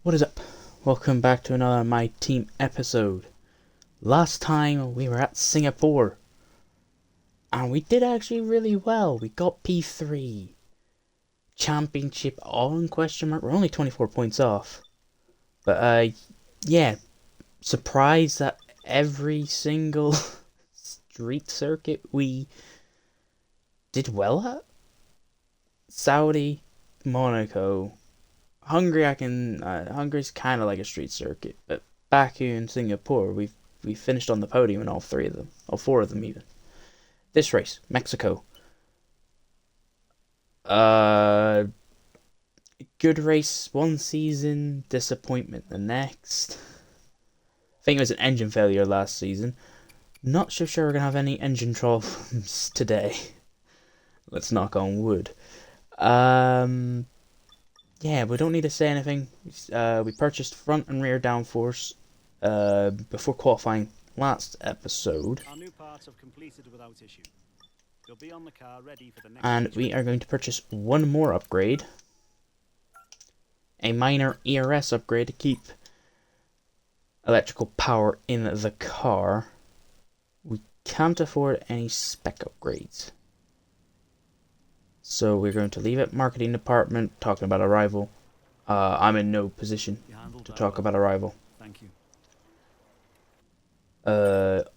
What is up? Welcome back to another My Team episode. Last time we were at Singapore, and we did actually really well. We got P3. Championship all in question mark. We're only 24 points off. But yeah, surprised that every single street circuit we did well at. Saudi, Monaco, Hungary. Hungary's kind of like a street circuit, but Baku and Singapore, we finished on the podium in all three of them, all four of them even. This race, Mexico. Good race one season, disappointment the next. I think it was an engine failure last season. Not so sure we're gonna have any engine problems today. Let's knock on wood. Yeah, we don't need to say anything. We purchased front and rear downforce before qualifying last episode. Our new parts have completed without issue. They'll be on the car ready for the next And we are going to purchase one more upgrade. A minor ERS upgrade to keep electrical power in the car. We can't afford any spec upgrades. So we're going to leave it. Marketing department, talking about Arrival. I'm in no position to talk about Arrival. Thank you.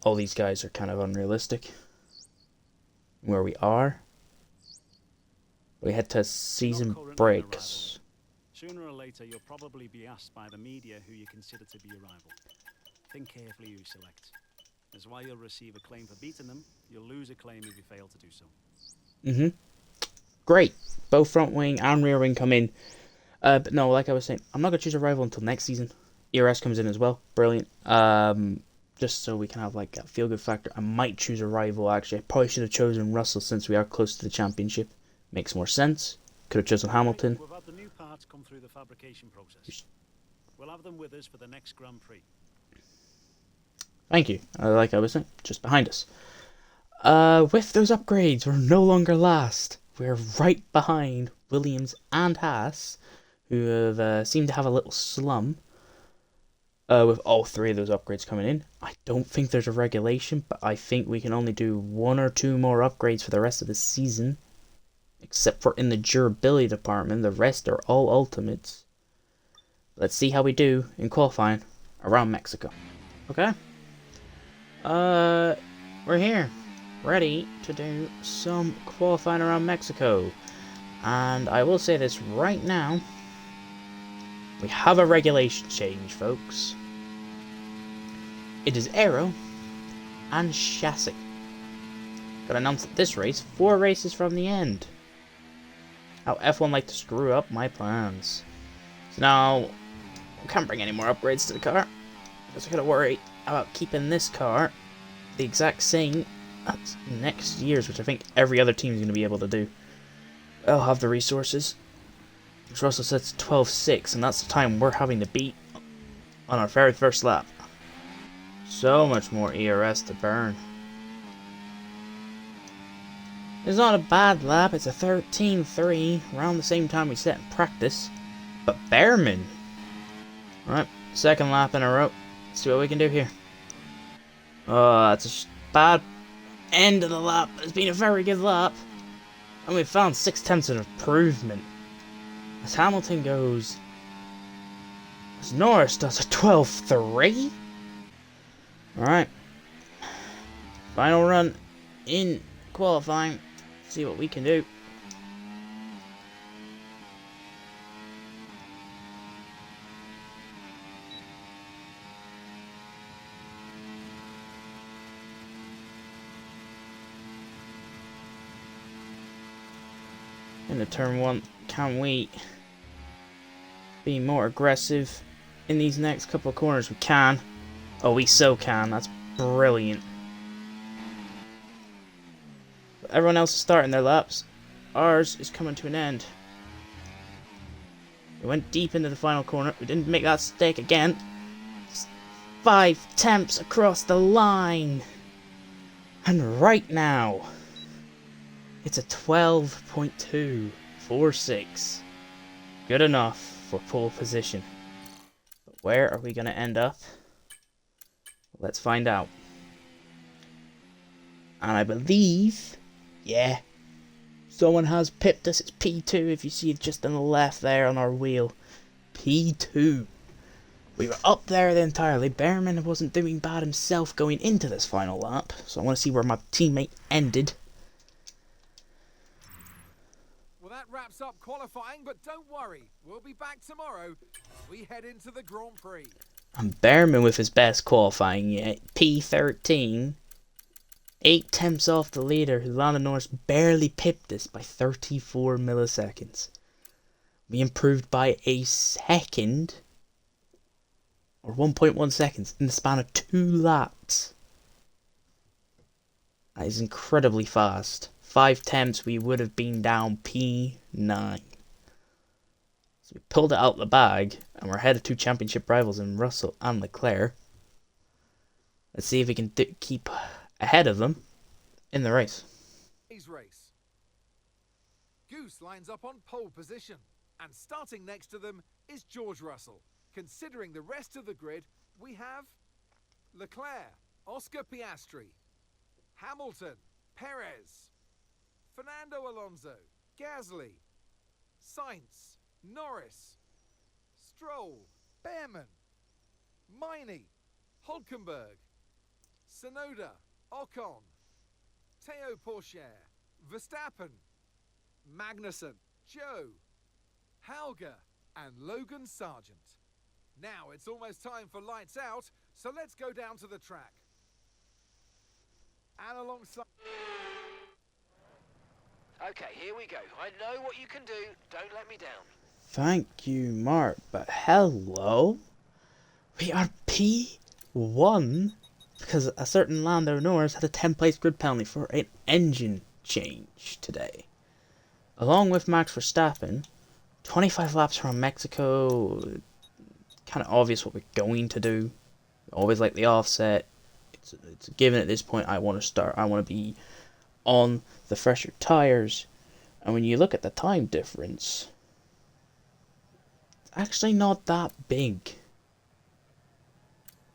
All these guys are kind of unrealistic. Where we are. We head to season breaks. Sooner or later, you'll probably be asked by the media who you consider to be a rival. Think carefully who you select. As while you'll receive a claim for beating them, you'll lose a claim if you fail to do so. Great. Both front wing and rear wing come in. But no, like I was saying, I'm not going to choose a rival until next season. ERS comes in as well. Brilliant. Just so we can have like a feel-good factor. I might choose a rival, actually. I probably should have chosen Russell since we are close to the championship. Makes more sense. Could have chosen Hamilton. We've had the new parts come through the fabrication process. We'll have them with us for the next Grand Prix. Thank you. Like I was saying, just behind us. With those upgrades, we're no longer last. We're right behind Williams and Haas, who have seemed to have a little slump. With all three of those upgrades coming in. I don't think there's a regulation, but I think we can only do one or two more upgrades for the rest of the season. Except for in the durability department, the rest are all ultimates. Let's see how we do in qualifying around Mexico. Okay? We're here. Ready to do some qualifying around Mexico. And I will say this right now. We have a regulation change, folks. It is aero and chassis. Gotta announce that this race, 4 races from the end. How F1 like to screw up my plans. So now, we can't bring any more upgrades to the car. Because I gotta worry about keeping this car the exact same as next year's, which I think every other team is gonna be able to do. They'll have the resources. Which also sets 12.6, and that's the time we're having to beat on our very first lap. So much more ERS to burn. It's not a bad lap, it's a 13.3, around the same time we set in practice. But Behrman! Alright, second lap in a row. Let's see what we can do here. Oh, that's a bad end of the lap. It's been a very good lap. And we've found 0.6 of improvement. As Hamilton goes, as Norris does a 12.3. Alright. Final run in qualifying. See what we can do. Into turn 1. Can we be more aggressive in these next couple of corners? We can. Oh, we so can. That's brilliant. But everyone else is starting their laps. Ours is coming to an end. We went deep into the final corner. We didn't make that mistake again. 5 attempts across the line. And right now, it's a 12.246. Good enough for pole position. Where are we going to end up? Let's find out. And I believe, yeah, someone has pipped us. It's P2 if you see it just on the left there on our wheel. P2. We were up there entirely. Behrman wasn't doing bad himself going into this final lap. So I want to see where my teammate ended. Well, that wraps up qualifying, but don't worry. We'll be back tomorrow as we head into the Grand Prix. And Behrman with his best qualifying yet. P13. 8 tenths off the leader, who Lando Norris barely pipped us by 34 milliseconds. We improved by a second, or 1.1 seconds, in the span of 2 laps. That is incredibly fast. 5 tenths, we would have been down P9. So we pulled it out of the bag, and we're ahead of 2 championship rivals in Russell and Leclerc. Let's see if we can keep ahead of them in the race. Race. Goose lines up on pole position, and starting next to them is George Russell. Considering the rest of the grid, we have Leclerc, Oscar Piastri, Hamilton, Perez, Fernando Alonso, Gasly, Sainz, Norris, Stroll, Behrman, Miney, Hulkenberg, Tsunoda, Ocon, Teo Pourchaire, Verstappen, Magnussen, Joe, Hauger, and Logan Sargent. Now it's almost time for lights out, so let's go down to the track. And alongside... Okay, here we go. I know what you can do. Don't let me down. Thank you, Mark, but hello? We are P1 because a certain Lando Norris had a 10-place grid penalty for an engine change today. Along with Max Verstappen, 25 laps around Mexico, kind of obvious what we're going to do. Always like the offset. It's a given at this point. I want to be on the fresher tires. And when you look at the time difference, it's actually not that big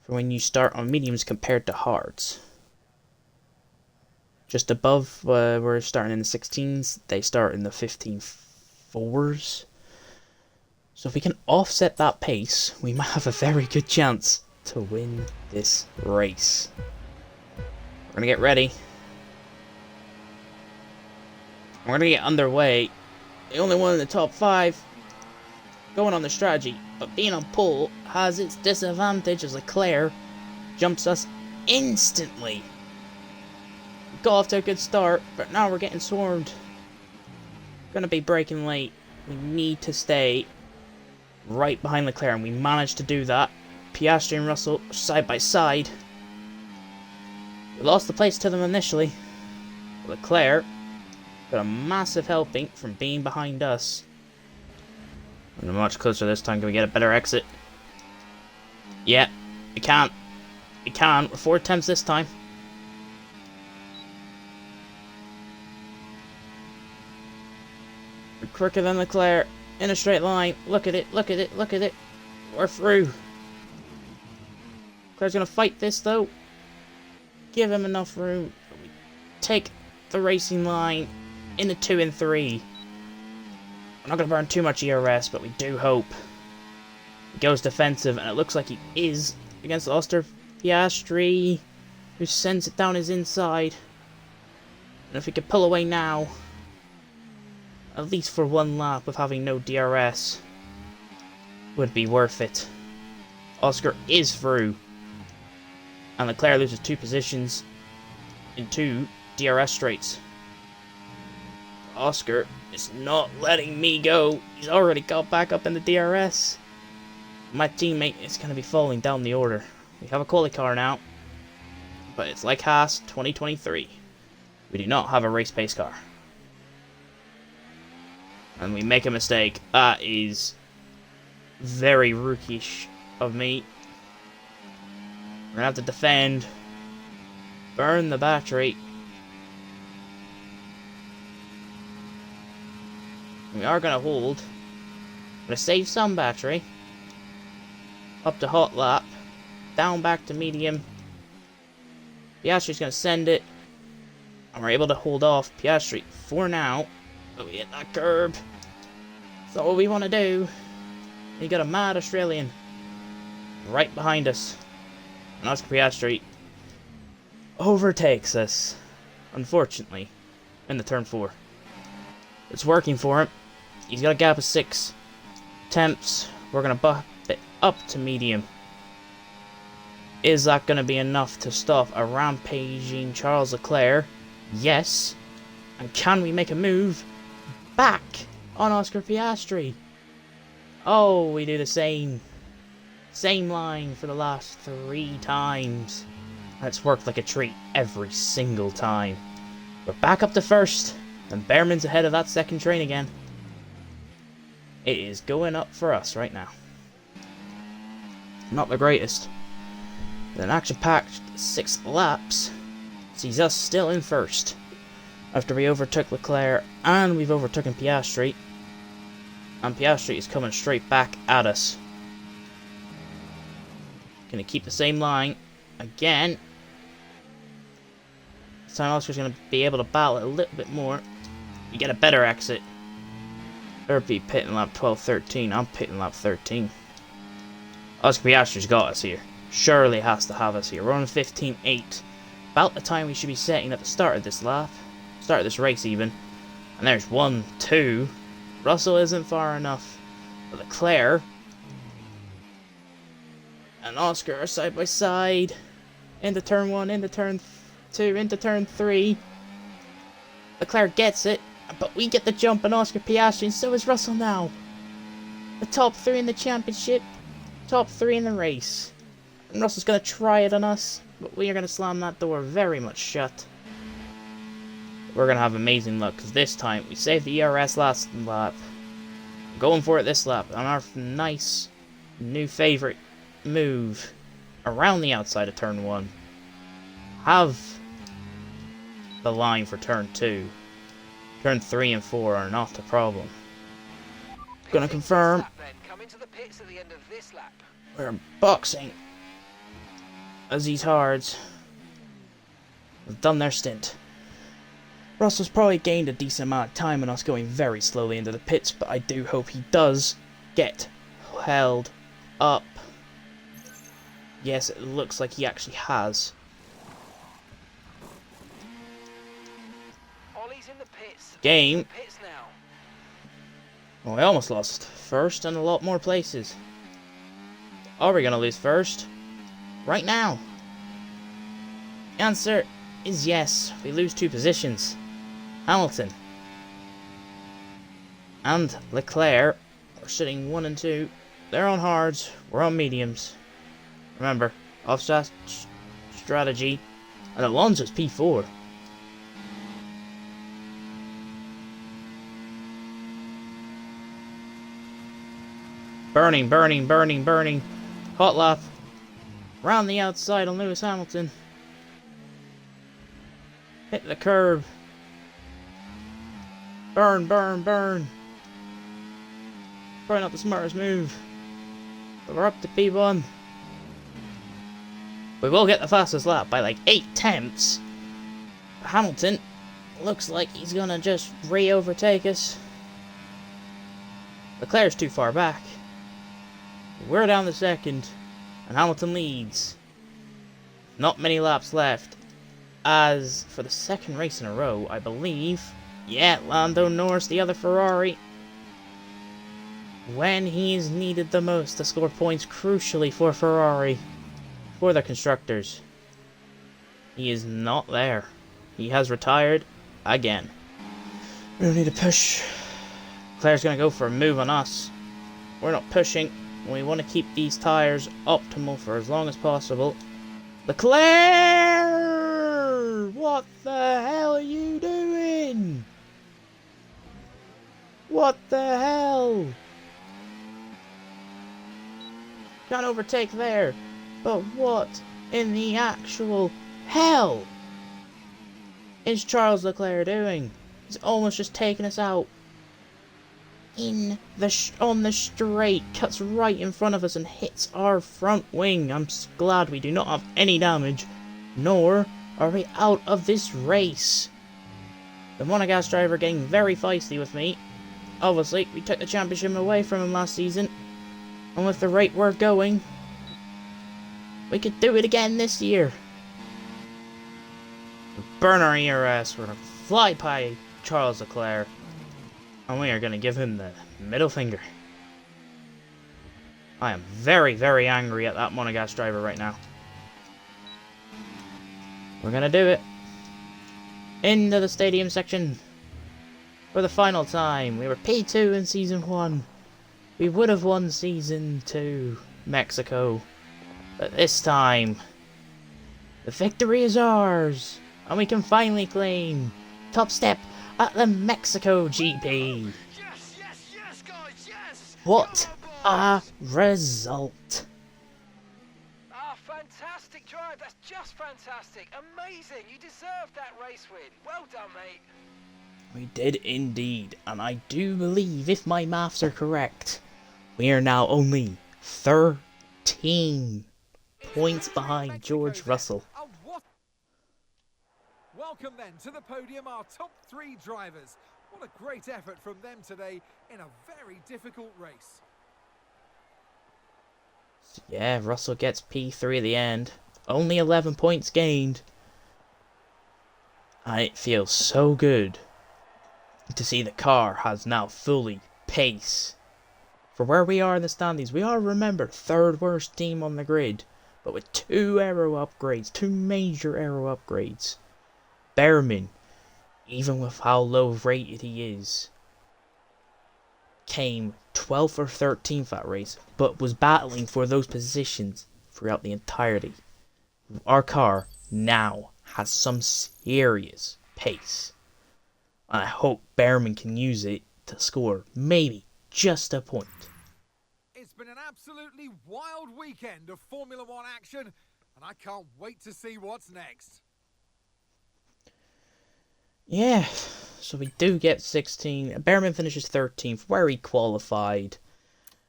for when you start on mediums compared to hards. Just above, we're starting in the 16s, they start in the 15.4s. So if we can offset that pace, we might have a very good chance to win this race. We're gonna get ready. We're gonna get underway. The only one in the top 5 going on the strategy, but being on pole has its disadvantage as Leclerc jumps us instantly. We got off to a good start, but now we're getting swarmed. Gonna be braking late. We need to stay right behind Leclerc, and we managed to do that. Piastri and Russell side by side. We lost the place to them initially. Leclerc got a massive helping from being behind us. We're much closer this time. Can we get a better exit? Yeah, we can't. We can. We're 4 attempts this time. We're quicker than Leclerc. In a straight line. Look at it. Look at it. Look at it. We're through. Leclerc's gonna fight this though. Give him enough room. We take the racing line in the 2 and 3. We're not going to burn too much ERS, but we do hope. He goes defensive, and it looks like he is against Oscar Piastri, who sends it down his inside. And if we could pull away now, at least for 1 lap with having no DRS, would be worth it. Oscar is through, and Leclerc loses 2 positions in 2 DRS straights. Oscar is not letting me go. He's already got back up in the DRS. My teammate is going to be falling down the order. We have a quali car now, but it's like Haas 2023. We do not have a race pace car. And we make a mistake. That is very rookish of me. We're going to have to defend. Burn the battery. We are going to hold. I'm going to save some battery. up to hot lap, down back to medium. Piastri's going to send it, and we're able to hold off Piastri for now. But we hit that curb. That's not what we want to do. You got a mad Australian right behind us, and Oscar Piastri overtakes us, unfortunately, in the turn 4. It's working for him. He's got a gap of 6 attempts. We're going to bump it up to medium. Is that going to be enough to stop a rampaging Charles Leclerc? Yes. And can we make a move back on Oscar Piastri? Oh, we do the same line for the last 3 times. And it's worked like a treat every single time. We're back up to first, and Behrman's ahead of that second train again. It is going up for us right now. Not the greatest. An action-packed 6 laps sees us still in first. After we overtook Leclerc and we've overtaken Piastri. And Piastri is coming straight back at us. Gonna keep the same line again. This time Oscar's gonna be able to battle it a little bit more. You get a better exit. Or be pitting lap 12-13. I'm pitting lap 13. Oscar Piastri's got us here. Surely has to have us here. We're on 15.8. About the time we should be setting at the start of this lap. Start of this race even. And there's 1, 2. Russell isn't far enough. But Leclerc and Oscar are side by side. Into turn 1, into turn 2, into turn 3. Leclerc gets it. But we get the jump on Oscar Piastri, and so is Russell now. The top 3 in the championship. Top 3 in the race. And Russell's going to try it on us. But we are going to slam that door very much shut. We're going to have amazing luck, because this time we saved the ERS last lap. Going for it this lap on our nice new favourite move around the outside of turn 1. Have the line for turn 2. Turn 3 and 4 are not a problem. Gonna confirm. Come into the pits at the end of this lap. We're boxing as these hards have done their stint. Russell's probably gained a decent amount of time on us going very slowly into the pits, but I do hope he does get held up. Yes, it looks like he actually has. Ollie's in the pits. Game. Pits now. Well, we almost lost first and a lot more places. Are we gonna lose first? Right now? The answer is yes. We lose 2 positions. Hamilton and Leclerc are sitting 1 and 2. They're on hards. We're on mediums. Remember, offset strategy. And Alonso's P4. Burning, burning, burning, burning. Hot lap. Round the outside on Lewis Hamilton. Hit the curb. Burn, burn, burn. Probably not the smartest move. But we're up to P1. We will get the fastest lap by like 8 tenths. Hamilton looks like he's gonna just re-overtake us. Leclerc's too far back. We're down the second, and Hamilton leads. Not many laps left. As for the second race in a row, I believe, yeah, Lando Norris, the other Ferrari, when he's needed the most to score points crucially for Ferrari, for the constructors, he is not there. He has retired again. We don't need to push. Claire's going to go for a move on us. We're not pushing. We want to keep these tyres optimal for as long as possible. Leclerc! What the hell are you doing? What the hell? Can't overtake there. But what in the actual hell is Charles Leclerc doing? He's almost just taken us out. in the on the straight, cuts right in front of us and hits our front wing. I'm glad we do not have any damage, nor are we out of this race. The Monegasque driver getting very feisty with me. Obviously, we took the championship away from him last season, and with the rate we're going, we could do it again this year. Burn our ERS, we're gonna fly by Charles Leclerc, and we are gonna give him the middle finger. I am very, very angry at that Monegasque driver right now. We're gonna do it. Into the stadium section. For the final time. We were P2 in Season 1. We would have won Season 2, Mexico. But this time, the victory is ours. And we can finally claim top step at the Mexico GP. Yes, yes, yes, guys, yes! What Go on, boys. a result. Ah, fantastic drive. That's just fantastic. Amazing. You deserved that race win. Well done, mate. We did indeed, and I do believe, if my maths are correct, we are now only 13 points behind George Russell. Oh, what? Welcome then to the podium, our top 3 drivers. What a great effort from them today in a very difficult race. Yeah, Russell gets P3 at the end. Only 11 points gained. And it feels so good to see the car has now fully pace. For where we are in the standings, we are, remember, 3rd worst team on the grid. But with 2 aero upgrades, 2 major aero upgrades. Behrman, even with how low rated he is, came 12th or 13th that race, but was battling for those positions throughout the entirety. Our car now has some serious pace. And I hope Behrman can use it to score maybe just a point. It's been an absolutely wild weekend of Formula One action, and I can't wait to see what's next. Yeah, so we do get 16. Behrman finishes 13th, where he qualified.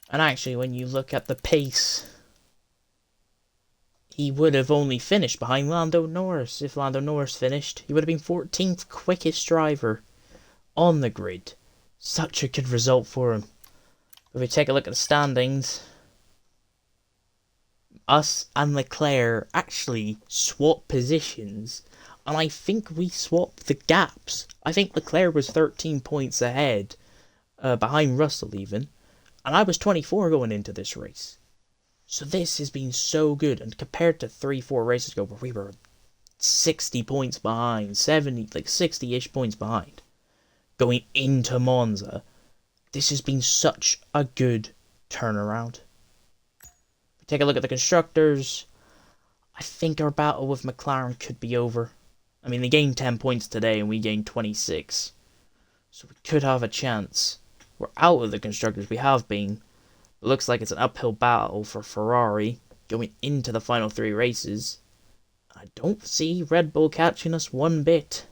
And actually, when you look at the pace, he would have only finished behind Lando Norris. If Lando Norris finished, he would have been 14th quickest driver on the grid. Such a good result for him. If we take a look at the standings, us and Leclerc actually swap positions, and I think we swapped the gaps. I think Leclerc was 13 points ahead, behind Russell even, and I was 24 going into this race. So this has been so good, and compared to 3-4 races ago where we were 60 points behind, 70, like 60-ish points behind, going into Monza, this has been such a good turnaround. If we take a look at the constructors, I think our battle with McLaren could be over. I mean, they gained 10 points today and we gained 26. So we could have a chance. We're out of the constructors, we have been. It looks like it's an uphill battle for Ferrari going into the final 3 races. I don't see Red Bull catching us one bit.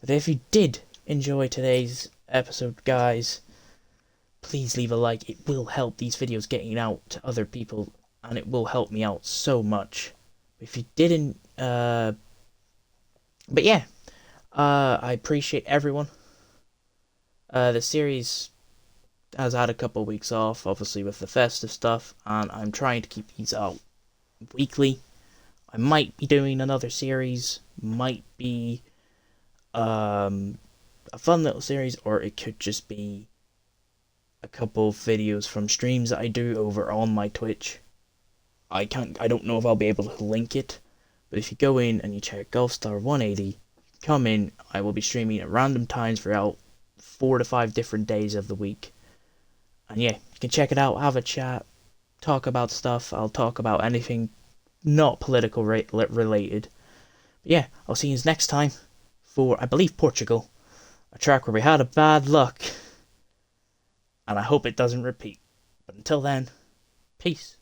But if you did enjoy today's episode, guys, please leave a like. It will help these videos getting out to other people, and it will help me out so much. If you didn't, but yeah, I appreciate everyone. The series has had a couple of weeks off, obviously with the festive stuff, and I'm trying to keep these out weekly. I might be doing another series, might be a fun little series, or it could just be a couple of videos from streams that I do over on my Twitch. I don't know if I'll be able to link it, but if you go in and you check Golfstar180, come in, I will be streaming at random times throughout 4 to 5 different days of the week. And yeah, you can check it out, have a chat, talk about stuff. I'll talk about anything not political related. But yeah, I'll see you next time for, I believe, Portugal. A track where we had a bad luck. And I hope it doesn't repeat. But until then, peace.